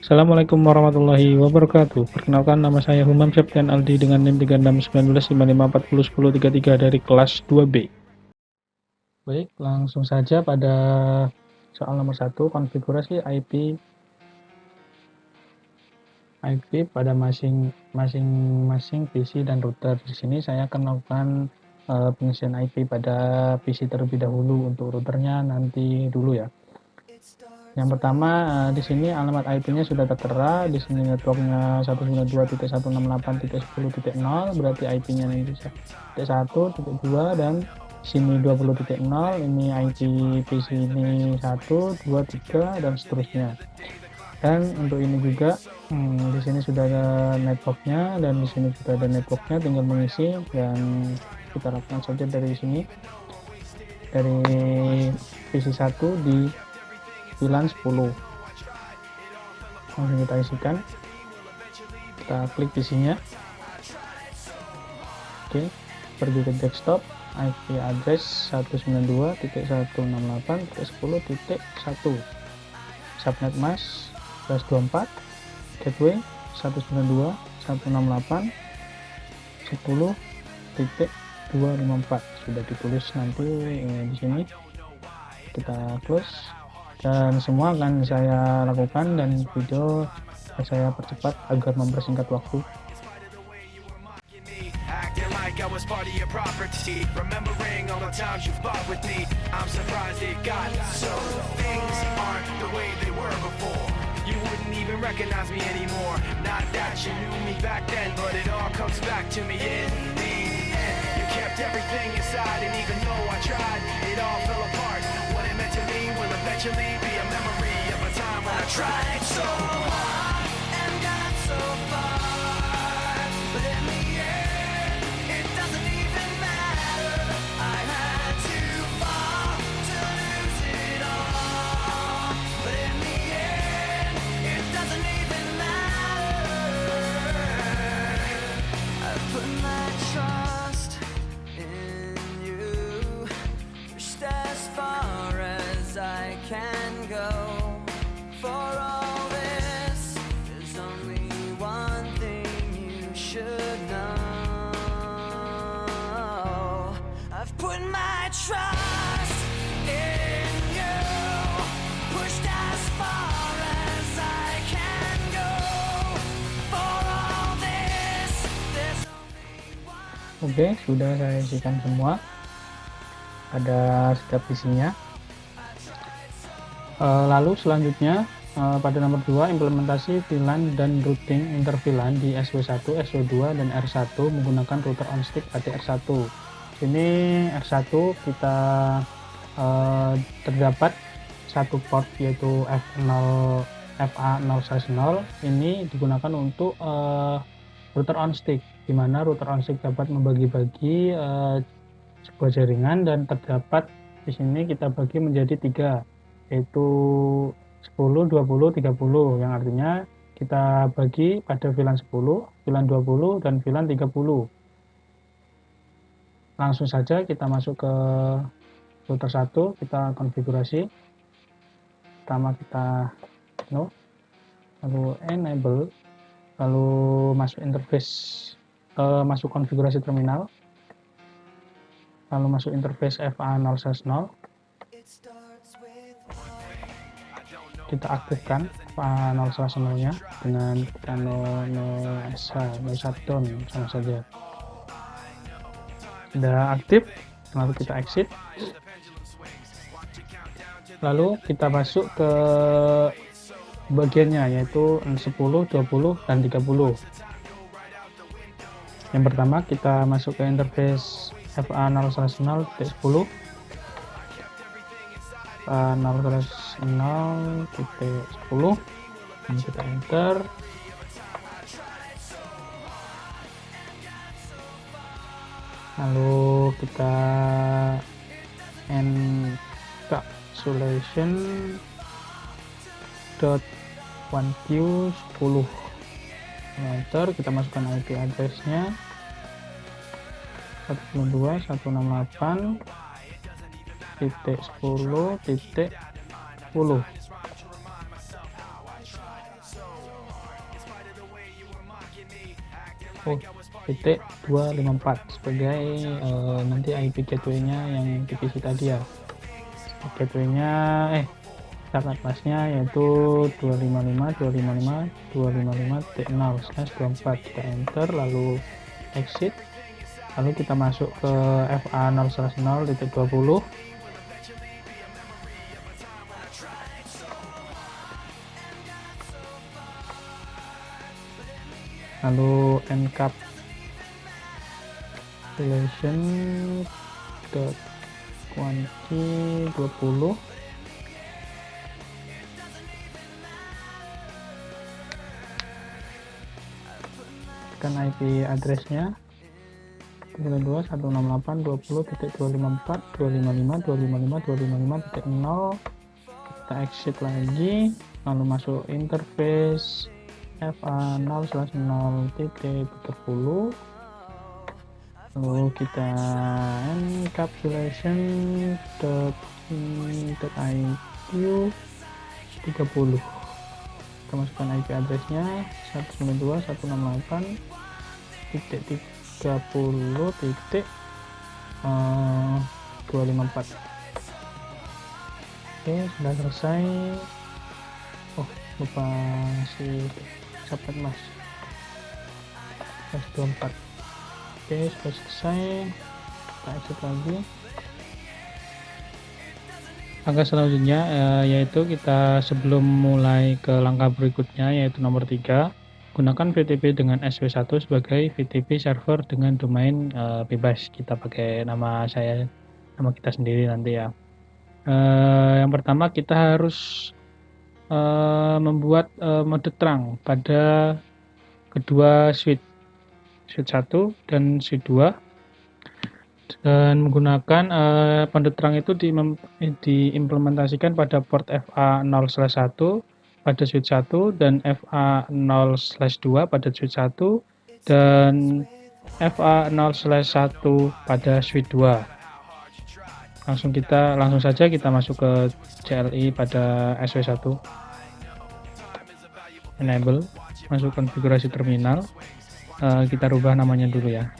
Assalamualaikum warahmatullahi wabarakatuh. Perkenalkan, nama saya Humam Septian Aldi dengan NIM 361955401033 dari kelas 2B. Baik, langsung saja pada soal nomor 1, konfigurasi IP pada masing-masing PC dan router. Di sini saya akan melakukan pengisian IP pada PC terlebih dahulu. Untuk routernya nanti dulu ya. Yang pertama, di sini alamat IP-nya sudah tertera. Di sini networknya 192.168.10.0, berarti IP-nya ini bisa 1.2, dan sini 20.0. Ini IP PC ini 1, 2, 3 dan seterusnya. Dan untuk ini juga di sini sudah ada networknya, dan di sini sudah ada networknya, tinggal mengisi. Dan kita lakukan saja dari sini, dari PC 1 di VLAN 10. Langsung kita isikan, kita klik PC-nya. Oke, pergi ke desktop, IP address 192.168.10.1, subnet mask 24, gateway 192.168.10.254. Sudah ditulis nanti di sini. Kita close, dan semua akan saya lakukan dan video saya percepat agar mempersingkat waktu. I was part of your property, remembering all the times you fought with me. I'm surprised it got so. Things aren't the way they were before. You wouldn't even recognize me anymore. Not that you knew me back then, but it all comes back to me in the end. You kept everything inside, and even though I tried, it all fell apart. What it meant to me will eventually be a memory of a time when I tried so hard and got so far, but in the end, it doesn't even matter. I had to fall to lose it all, but in the end, it doesn't even matter. I put my trust in you, pushed as far as I can go. For all this, there's only one thing you should know. I've put my trust in you, pushed as far as I can go. For all this, there's only one. Oke, sudah saya isikan semua. Ada setiap isinya. Lalu selanjutnya pada nomor 2, implementasi VLAN dan routing inter VLAN di SW1, SW2, dan R1 menggunakan router on stick ATR1. Ini R1 kita terdapat satu port yaitu FA0/0. Ini digunakan untuk router on stick, di mana router on stick dapat membagi-bagi sebuah jaringan, dan terdapat di sini kita bagi menjadi 3, yaitu 10, 20, 30, yang artinya kita bagi pada VLAN 10, VLAN 20, dan VLAN 30. Langsung saja kita masuk ke router 1, kita konfigurasi. Pertama kita no, lalu enable, lalu masuk interface, masuk konfigurasi terminal, lalu masuk interface FA0/0. Kita aktifkan FA0/0-nya dengan kita no shutdown sama saja. Sudah aktif, lalu kita exit, lalu kita masuk ke bagiannya, yaitu 10, 20, dan 30. Yang pertama kita masuk ke interface FA0/0.10, FA0/0.10, dan kita enter. Lalu kita encapsulation .1q10, enter. Kita masukkan IP address-nya 192.168.10.10. titik 254 sebagai nanti IP gateway-nya yang di PC tadi ya. Gateway-nya startup bus-nya yaitu 255.255.0/24. Kita enter lalu exit, lalu kita masuk ke FA0/0.20. lalu encapsulation quantity 20, tekan IP address-nya 32.168.20.254.255.255.255.0. kita exit lagi, lalu masuk interface FA0/0.30, lalu kita encapsulation .iq 30, kita masukkan IP address-nya 192.168.30.254. Oke, sudah selesai. Lupa si sahabat mas 24. Oke, sudah selesai. Kita exit lagi. Langkah selanjutnya yaitu kita sebelum mulai ke langkah berikutnya yaitu nomor 3, gunakan VTP dengan SW1 sebagai VTP server dengan domain bebas. Kita pakai nama kita sendiri nanti ya. Yang pertama kita harus membuat mode terang pada kedua switch 1 dan switch 2, dan menggunakan mode terang itu diimplementasikan pada port FA0/1 pada switch 1 dan FA0/2 pada switch 1 dan FA0/1 pada switch 2. Langsung saja kita masuk ke CLI pada SW1, enable, masuk konfigurasi terminal, kita rubah namanya dulu ya,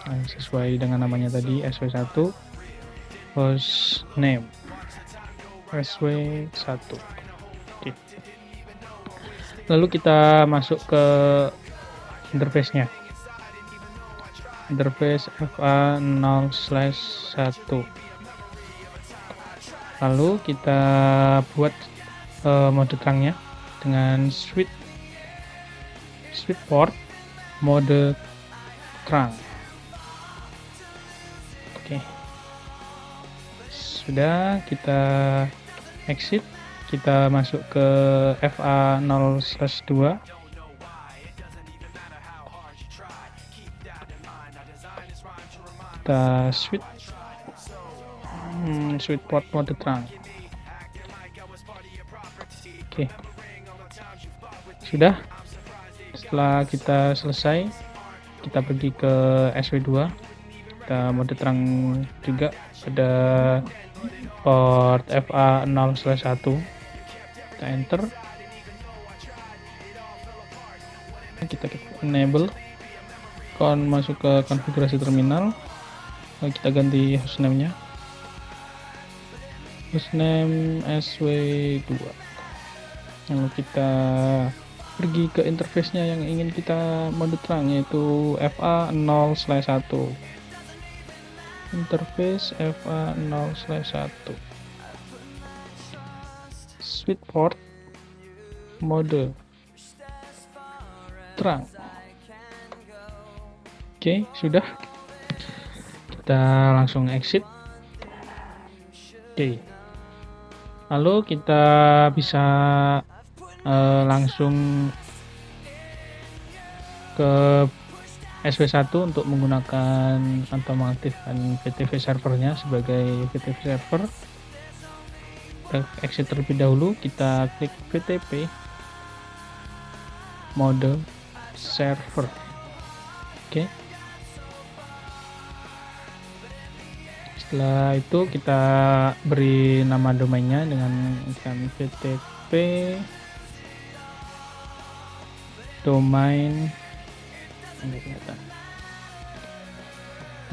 sesuai dengan namanya tadi, SW1 host name SW1. Oke. Lalu kita masuk ke interface-nya, interface FA0/1. Lalu kita buat mode terangnya dengan switch port mode terang. Oke, sudah, kita exit, kita masuk ke FA0/2. Kita switch port mode terang. Oke, sudah. Setelah kita selesai, kita pergi ke SW2, kita mode terang juga pada port FA0/1, kita enter, kita enable, masuk ke konfigurasi terminal, kita ganti hostname-nya, hostname SW2, lalu kita pergi ke interface-nya yang ingin kita mode terang yaitu FA0/1, interface FA0/1, switch port mode terang. Oke, sudah, kita langsung exit. Oke, lalu kita bisa langsung ke SW1 untuk menggunakan atau mengaktifkan VTP servernya sebagai VTP server. Kita exit terlebih dahulu, kita klik VTP mode server. Oke. Setelah itu kita beri nama domainnya dengan VTP domain Ini kelihatan.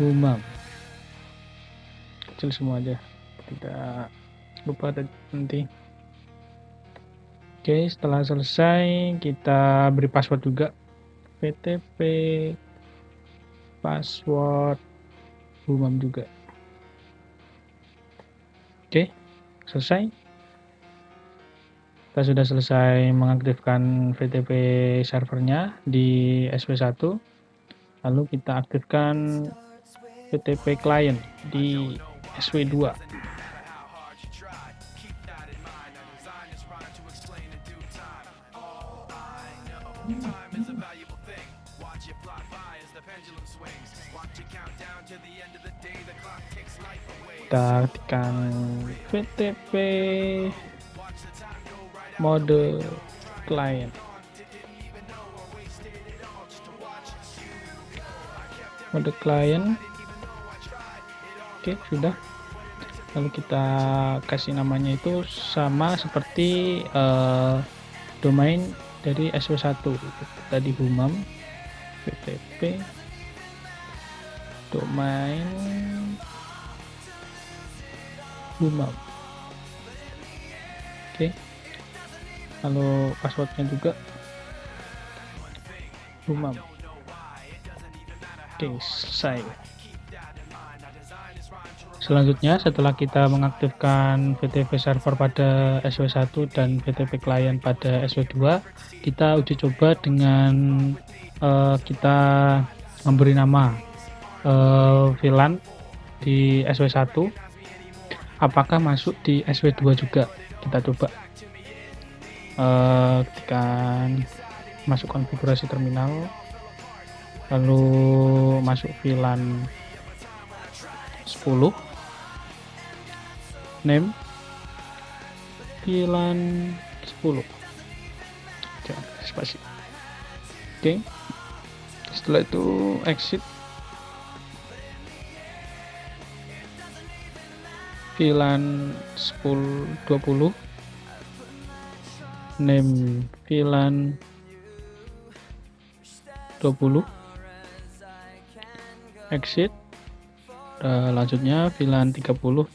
Humam. Kecil semua aja. Tidak lupa nanti. Oke, setelah selesai kita beri password juga. VTP password Humam juga. Oke, selesai. Kita sudah selesai mengaktifkan VTP servernya di SW1. Lalu kita aktifkan VTP client di SW2. Kita tekan VTP mode client. Mode client. Oke, sudah. Lalu kita kasih namanya itu sama seperti domain dari SW1 tadi, Humam VTP domain Humam. Oke, lalu passwordnya juga Humam. Oke, selesai. Selanjutnya, setelah kita mengaktifkan VTP server pada SW1 dan VTP client pada SW2, kita uji coba dengan kita memberi nama VLAN di SW1. Apakah masuk di SW2 juga? Kita coba. Ketika masuk konfigurasi terminal, lalu masuk VLAN 10, name VLAN 10. Oke, spasi. Oke, setelah itu exit VLAN 1020, name VLAN 20, exit. Lanjutnya VLAN 30,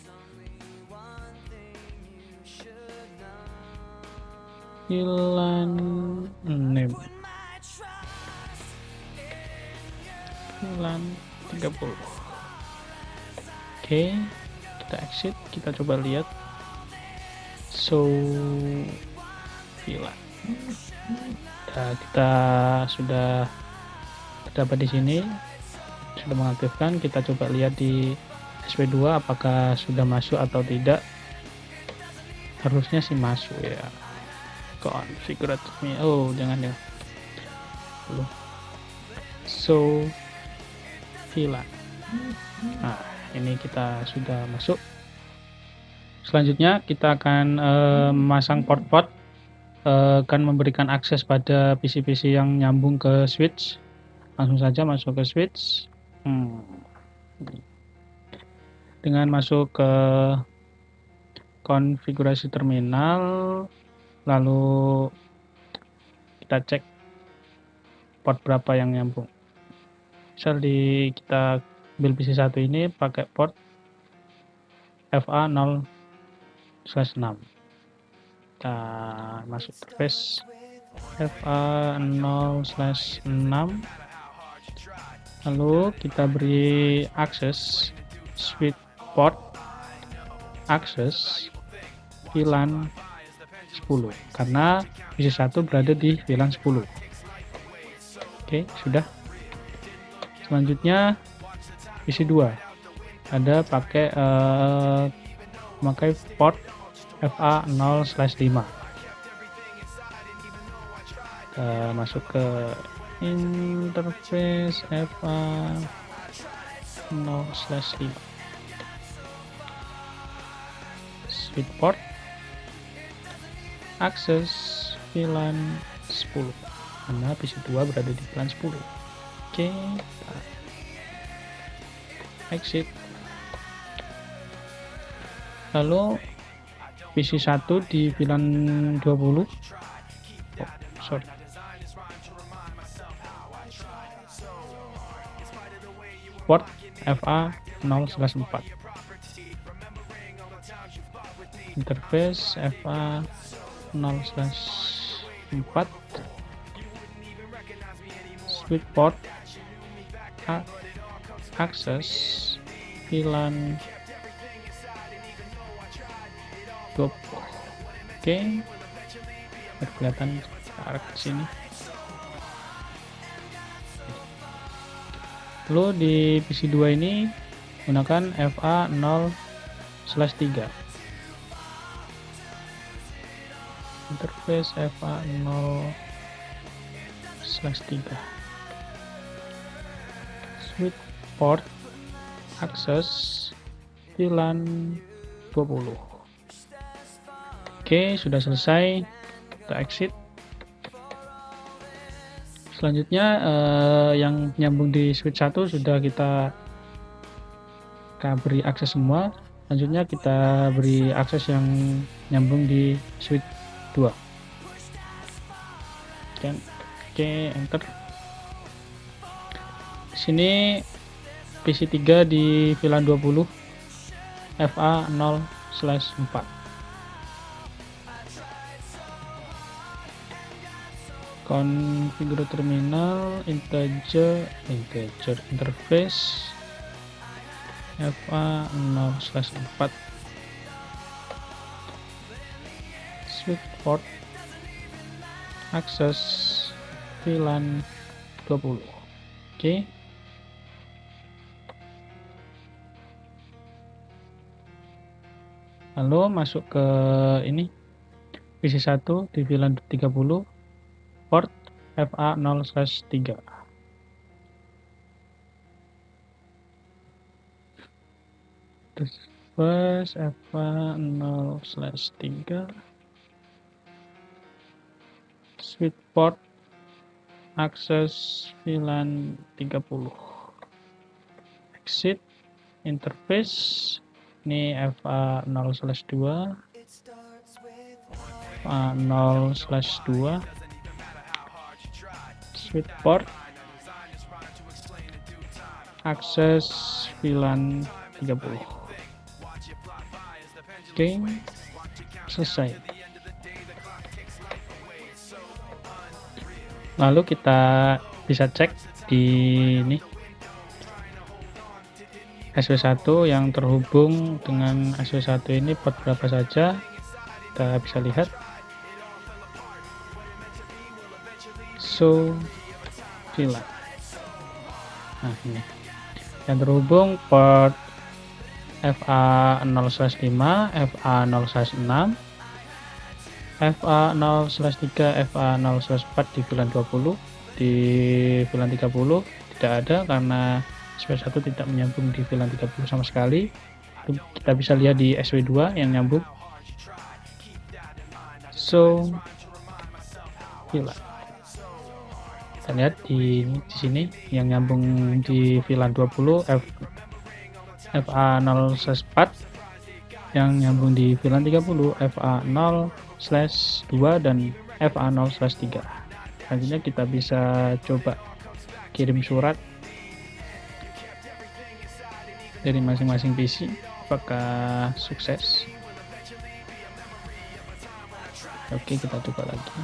VLAN name VLAN 30. Oke, kita exit, kita coba lihat show VLAN. Nah, kita sudah terdapat di sini, sudah mengaktifkan. Kita coba lihat di SW2 apakah sudah masuk atau tidak. Harusnya sih masuk ya. Konfigurasi, oh jangan ya, belum. So VLAN. Nah, ini kita sudah masuk. Selanjutnya kita akan memasang port-port, akan memberikan akses pada PC-PC yang nyambung ke switch. Langsung saja masuk ke switch. Dengan masuk ke konfigurasi terminal, lalu kita cek port berapa yang nyambung. Misal di kita build PC1 ini pakai port FA0/6. Kita masuk interface FA0/6, lalu kita beri akses switch port akses VLAN 10 karena PC1 berada di VLAN 10. Oke, sudah. Selanjutnya PC2 ada pakai memakai port FA0/5. Masuk ke interface FA0/5, switch port akses VLAN 10 karena PC2 berada di VLAN 10. Oke, exit. Lalu PC1 di VLAN 20. port FA0/4, interface FA0/4, switch port, akses VLAN 20. Oke, kelihatan ke arah ke sini. Lalu di PC 2 ini gunakan FA0/3, interface FA0/3, switch port, akses VLAN 20. Oke, sudah selesai. Kita exit. Selanjutnya yang nyambung di switch 1 sudah kita beri akses semua. Selanjutnya kita beri akses yang nyambung di switch 2. Oke, enter. Di sini PC 3 di VLAN 20 FA0/4. Konfigur terminal, integer interface FA0/4, switch port, akses VLAN 20. Oke. Lalu masuk ke ini PC 1 di VLAN 30, port FA0/3. Terus FA0/3, switch port, akses VLAN 30, exit, interface. Ini FA0/2, FA0/2, switch port, akses VLAN 30. Oke, selesai. Lalu kita bisa cek di ini SW1 yang terhubung dengan SW1 ini port berapa saja. Kita bisa lihat. So VLAN. Nah, ini yang terhubung port FA0/5, FA0/6, FA0/3, FA0/4 di VLAN 20. Di VLAN 30 tidak ada karena SW1 tidak menyambung di VLAN 30 sama sekali. Kita bisa lihat di SW2 yang nyambung. So VLAN. Kita lihat di sini yang nyambung di VLAN 20 FA0/4, yang nyambung di VLAN 30 FA0/2 dan FA0/3. Selanjutnya kita bisa coba kirim surat dari masing-masing PC, apakah sukses. Oke, kita coba lagi.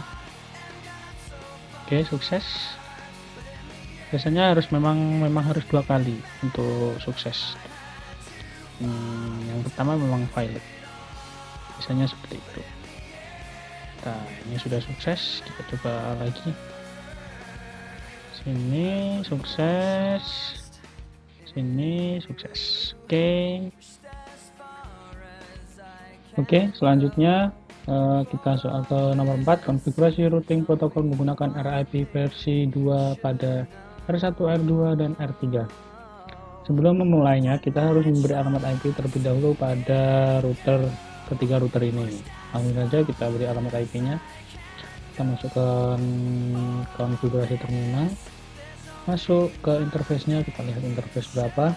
Oke, sukses. Biasanya memang harus 2 kali untuk sukses. Yang pertama memang violet, biasanya seperti itu. Nah, ini sudah sukses. Kita coba lagi. Sini sukses, sini sukses. Oke, selanjutnya kita soal ke nomor 4, konfigurasi routing protokol menggunakan RIP versi 2 pada R1, R2, dan R3. Sebelum memulainya, kita harus memberi alamat IP terlebih dahulu pada ketiga router ini. Langsung saja kita beri alamat IP-nya. Kita masuk ke konfigurasi terminal, masuk ke interface-nya, kita lihat interface berapa.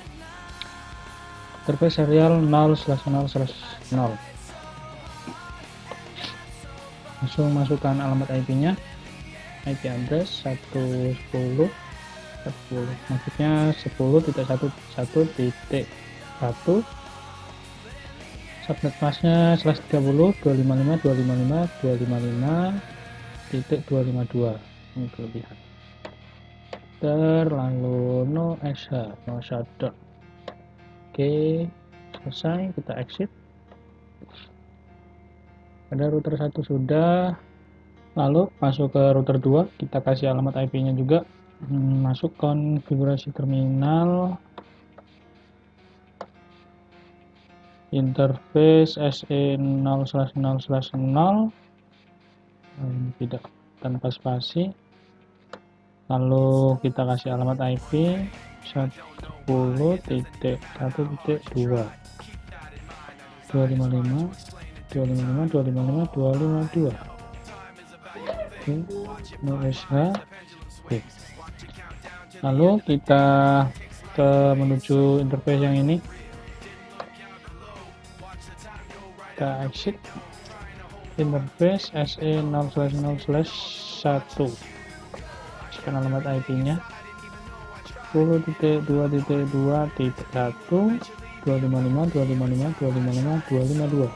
Interface serial 0/0/0. Langsung masukkan alamat IP-nya, IP address 110 maksudnya 10.1.1.1 subnet masknya /30 255.255.255.252 ini kelebihan. Lalu no SH, no shutdown. Oke, selesai, kita exit. Pada router 1 sudah. Lalu masuk ke router 2, kita kasih alamat IP-nya juga. Masuk konfigurasi terminal, interface SE0/0/0, tidak tanpa spasi. Lalu kita kasih alamat IP 10.1.2 255.255.252. No SH. Oke. Lalu kita menuju interface yang ini, kita exit interface SE0/0/1, sekian alamat IP-nya 10.2.2.1.255.255.255.252.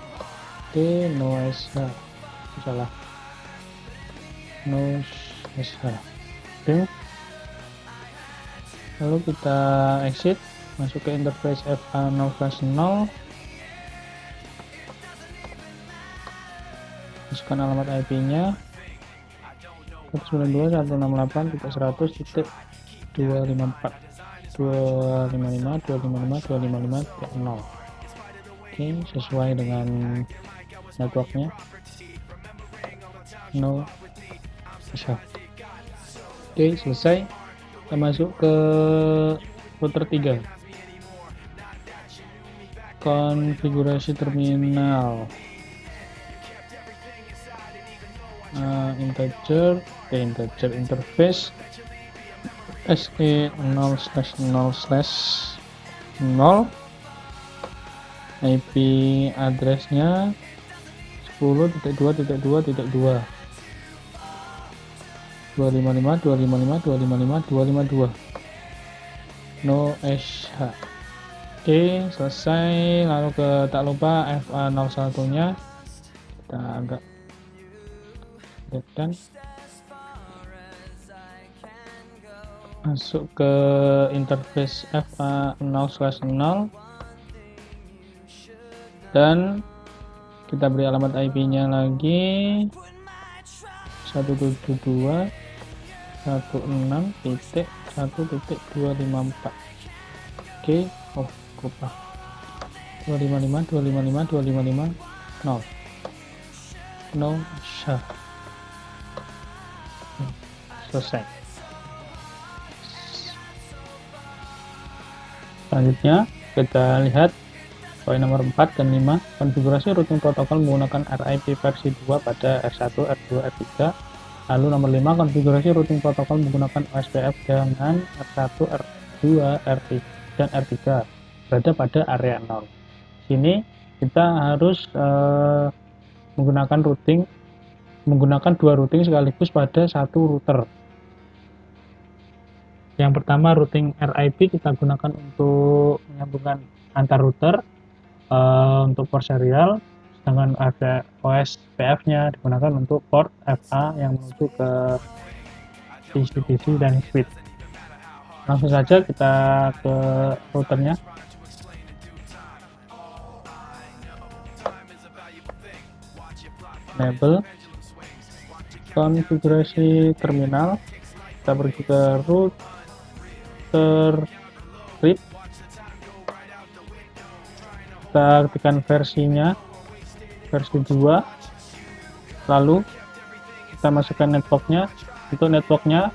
Oke, no SH, salah, no SH. Oke, lalu kita exit, masuk ke interface FA0/0, masukkan alamat IP-nya 192.168.254.255.255.255.0. Oke, sesuai dengan networknya. No SH. Oke, selesai. Kita masuk ke router 3, konfigurasi terminal, integer interface SE0/0/0, IP address-nya 10.2.2.2 255.255.255.252. No SH. Oke, selesai. Lalu tak lupa FA01 nya kita agak dekan, masuk ke interface FA0/0 dan kita beri alamat IP-nya lagi 172.16.1.254. Oke, lupa 255.255.255.0. No SH. Selesai. Selanjutnya kita lihat poin nomor 4 dan 5, konfigurasi routing protokol menggunakan RIP versi 2 pada R1, R2, R3. Lalu nomor 5, konfigurasi routing protokol menggunakan OSPF dengan R1, R2, R3 dan R3 berada pada area 0. Sini kita harus menggunakan dua routing sekaligus pada satu router. Yang pertama, routing RIP kita gunakan untuk menyambungkan antar router untuk port serial, sedangkan OSPF-nya digunakan untuk port FA yang menuju ke DC-DC dan switch. Langsung saja kita ke routernya. Enable konfigurasi terminal, kita pergi ke router script, kita ketikkan versinya versi 2, lalu kita masukkan networknya. Untuk networknya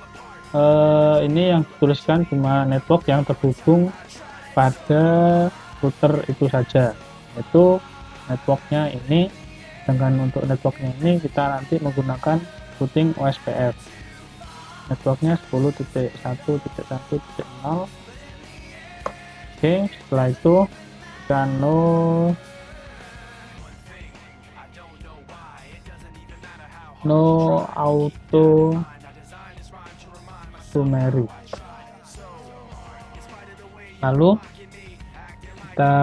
ini yang dituliskan cuma network yang terhubung pada router itu saja, yaitu networknya ini. Sedangkan untuk networknya ini kita nanti menggunakan routing OSPF. Networknya 10.1.1.0. Oke, setelah itu kita no auto summary. Lalu kita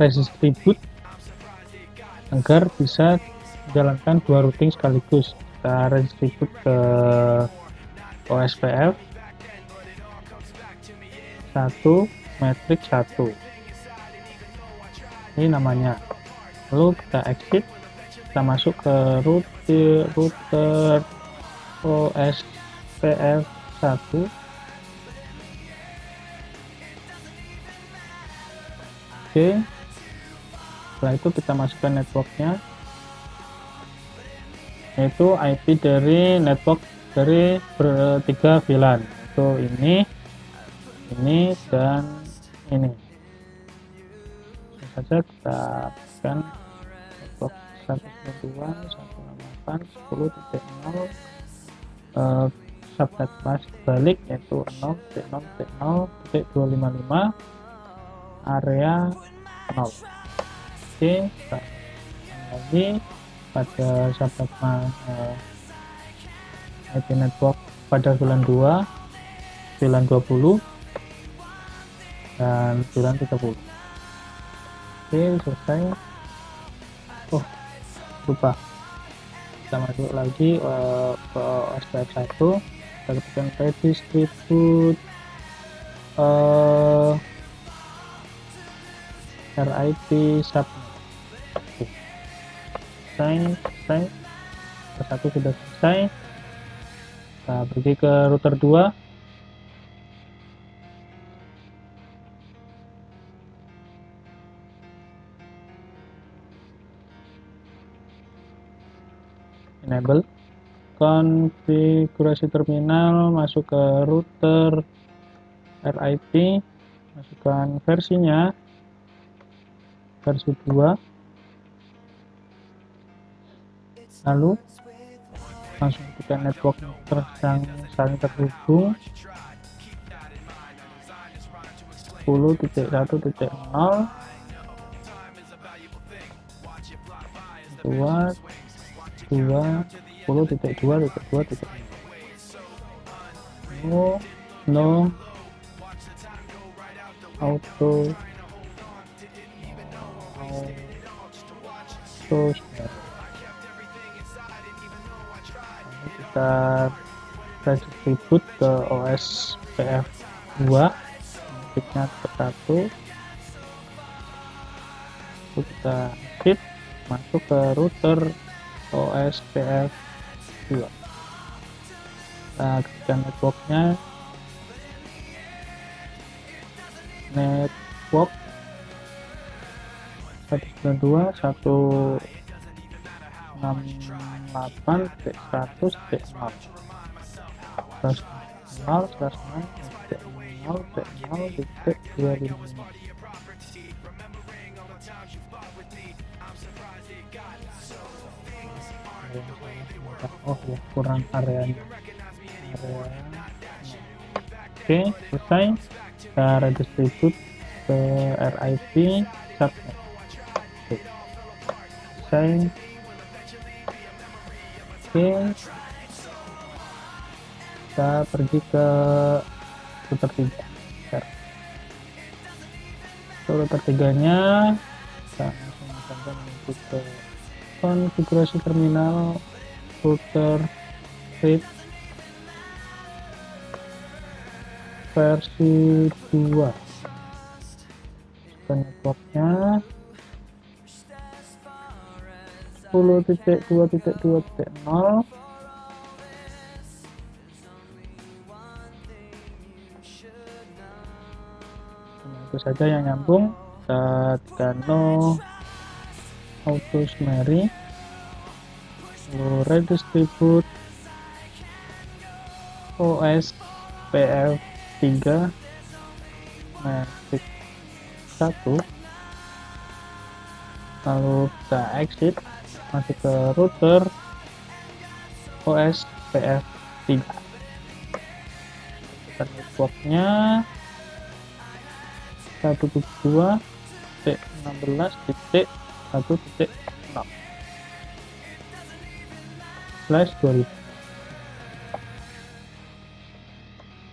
redistribute agar bisa menjalankan dua routing sekaligus. Kita redistribute ke OSPF 1 matrix 1 ini namanya. Lalu kita exit, kita masuk ke router OSPF 1. Oke, setelah itu kita masukkan networknya, yaitu IP dari network dari bertiga VLAN, itu ini dan ini. Saja kita masukkan network 192.168.10.0 subnet mask balik, yaitu 0.0.0.255 area 0. Oke, kita lagi pada subnet mask IP network pada VLAN 2, VLAN 20 dan VLAN 30. Oke, selesai. Oh, lupa, kita masuk lagi ke OSPF 1, kita ketikkan redistribute RIP subnet. Selesai. Satu sudah selesai. Kita pergi ke router 2. Enable konfigurasi terminal, masuk ke router RIP, masukkan versinya versi 2, lalu langsung ke network yang saling terhubung 10.1.0 no auto kita redistribute ke OSPF 2, titiknya ke 1, kita shift masuk ke router OSPF 2. Kita ketikkan networknya, network 192.168.100.0 100.0.0.0.0.255. Oh ya, kurang areanya. Oke, selesai. Kita redistribute ke RIP subnet. Selesai. Oke, kita pergi ke router 3. Router 3-nya kita langsung menuju ke konfigurasi terminal router RIP versi 2. Networknya 10.2.2.0. Itu saja yang nyambung. Kita tekan no auto summary, redistribute OSPF 3 matrix 1, lalu kita exit masuk ke router OSPF 3. Kita networknya 172.16.1.0/2000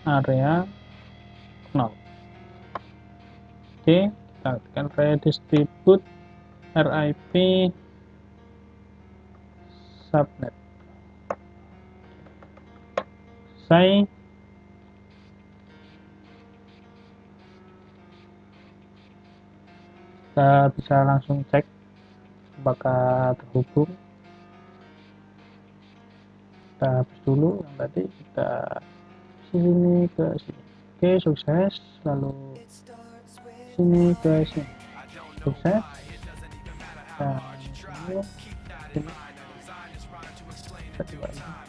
area 0. Oke, kita tekan redistribute RIP subnet. Selesai. Kita bisa langsung cek apakah terhubung. Kita hapus dulu yang tadi, kita sini ke sini. Oke, sukses. Lalu sini ke sini, sukses. Dan sini, sini. Kita coba ini.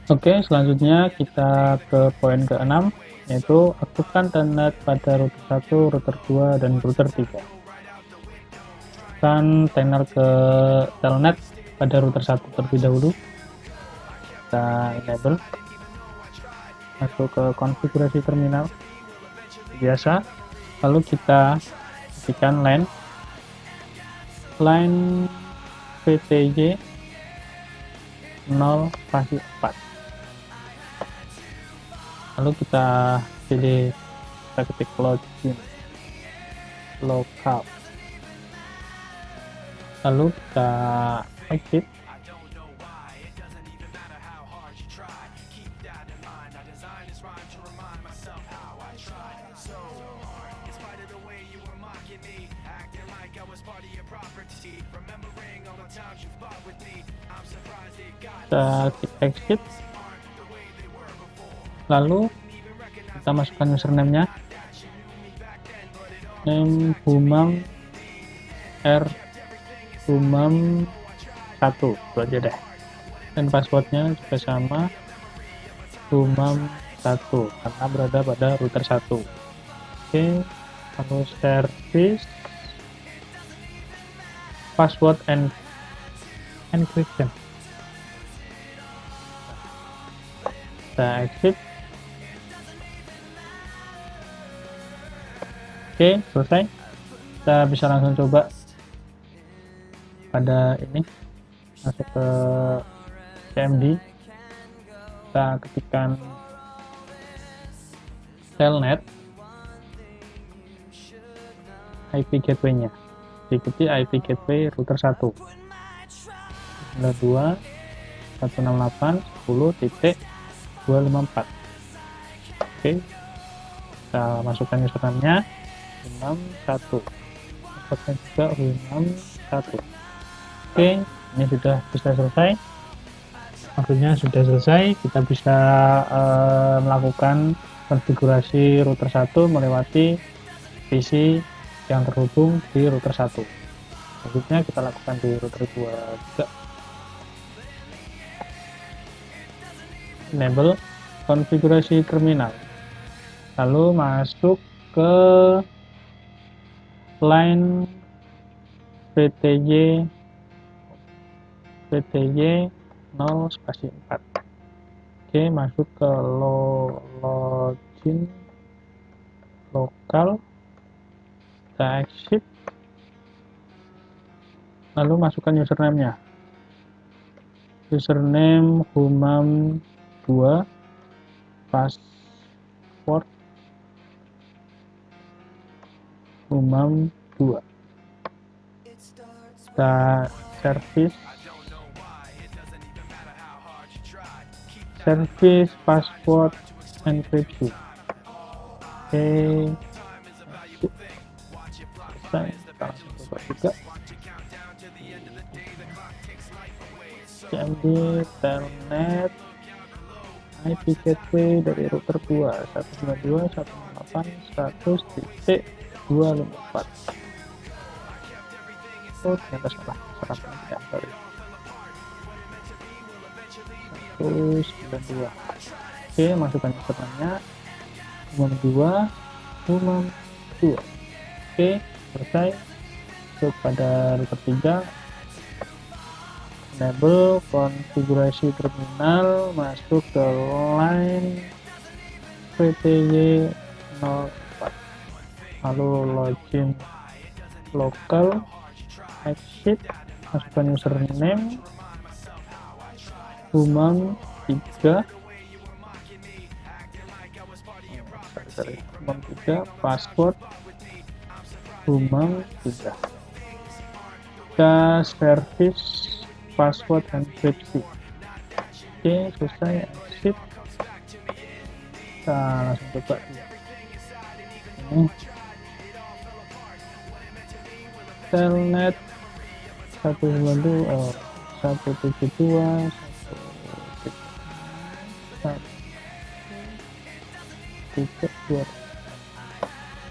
Oke, selanjutnya kita ke poin ke-6, yaitu aktifkan telnet pada router 1, router 2, dan router 3. Kan telnet ke telnet pada router 1 terlebih dahulu. Kita enable, masuk ke konfigurasi terminal biasa, lalu kita ketikkan line VTJ 0/4, lalu kita pilih, kita ketik login lokal, lalu kita exit. Kita klik exit, lalu kita masukkan username-nya, name Humam R Humam 1, itu aja deh, dan passwordnya juga sama, Humam 1, karena berada pada router 1. Oke, lalu service password and encryption. Kita exit. Oke, selesai. Kita bisa langsung coba pada ini, masuk ke CMD, kita ketikkan telnet, IP gateway-nya, diikuti IP gateway router 1, 92.168.10.254. Oke, kita masukkan username-nya Humam1, passwordnya juga Humam1. Oke, ini sudah bisa selesai, maksudnya sudah selesai. Kita bisa melakukan konfigurasi router 1 melewati PC yang terhubung di router 1. Selanjutnya kita lakukan di router 2 juga. Enable konfigurasi terminal, lalu masuk ke line VTJ 0/4. Oke, masuk ke login lokal, kita exit, lalu masukkan username-nya, username Humam 2, password Humam 2. Kita service password encryption. Oke, selesai. Kita langsung coba juga CMD telnet IP gateway dari router 2 192.168.100.254. Oh, ternyata salah, ya, sorry. 192. Oke, masukkan username-nya Humam 2. Oke, selesai. Masuk pada router 3, enable konfigurasi terminal, masuk ke line VTJ 04, lalu login lokal, exit, masukkan username Humam 3 Humam 3 password Humam 3 kita service password enkripsi. Oke, selesai. Exit. Kita langsung coba ini telnet 192 172 1.2.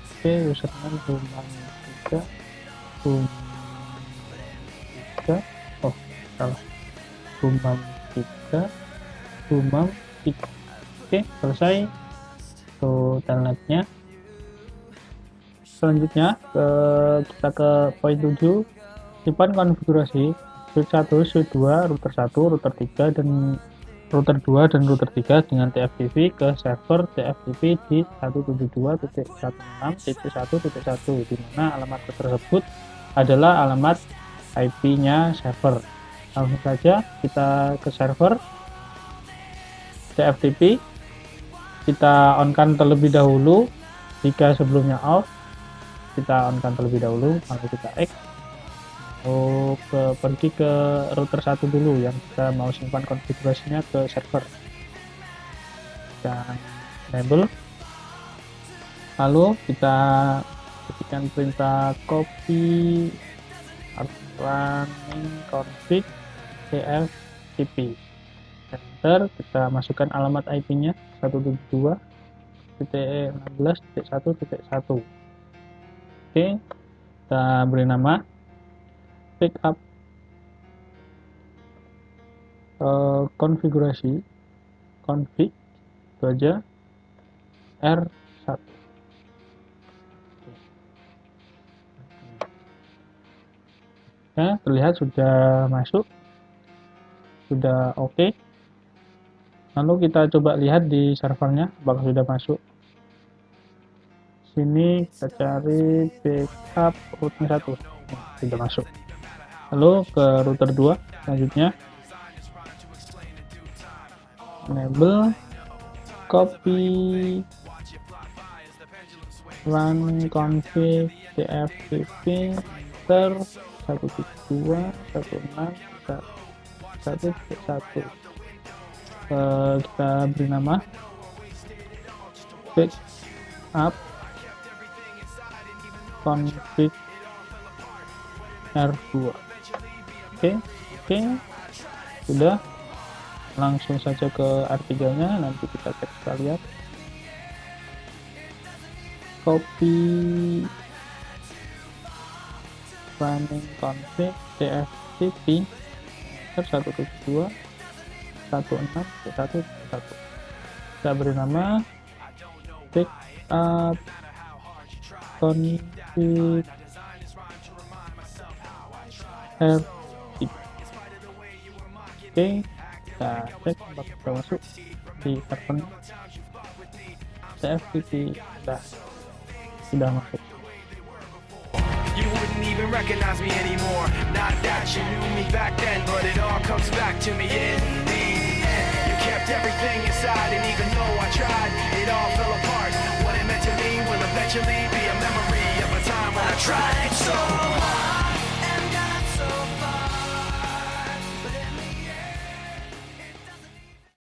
Oke, username Humam 3 oh salah, Humam 3 Humam 3. Oke, selesai tuh telnetnya. Selanjutnya kita ke poin 7, simpan konfigurasi switch 1, switch 2, router 1, router 3 dan router 2 dan router 3 dengan TFTP ke server TFTP di 172.16.1.1, di mana alamat tersebut adalah alamat IP-nya server. Langsung saja kita ke server TFTP, kita on-kan terlebih dahulu. Jika sebelumnya off, kita on-kan terlebih dahulu, lalu kita X. Pergi ke router 1 dulu yang kita mau simpan konfigurasinya ke server, dan enable, lalu kita ketikkan perintah copy running config tftp, enter, kita masukkan alamat IP-nya 172.16.1.1. Oke, kita beri nama backup konfigurasi config itu aja R1. Ya, terlihat sudah masuk, sudah oke. Lalu kita coba lihat di servernya apakah sudah masuk. Sini kita cari backup router 1, sudah masuk. Lalu ke router 2 selanjutnya, enable copy run config tftp, enter 172.16.1.1. Kita beri nama backup config R2. Oke, sudah. Langsung saja ke artikelnya, nanti kita cek, kita lihat. Copy running config tftp 172.16.1.1. Kita beri nama backup config R3. Oke, kita cek apakah sudah masuk di server TFTP. Sudah masuk. You wouldn't even recognize me anymore. Not that you knew me back then, but it all comes back to me in the end. You kept everything inside, and even though I tried, it all fell apart. What it meant to me will eventually be a memory of a time when I tried so hard.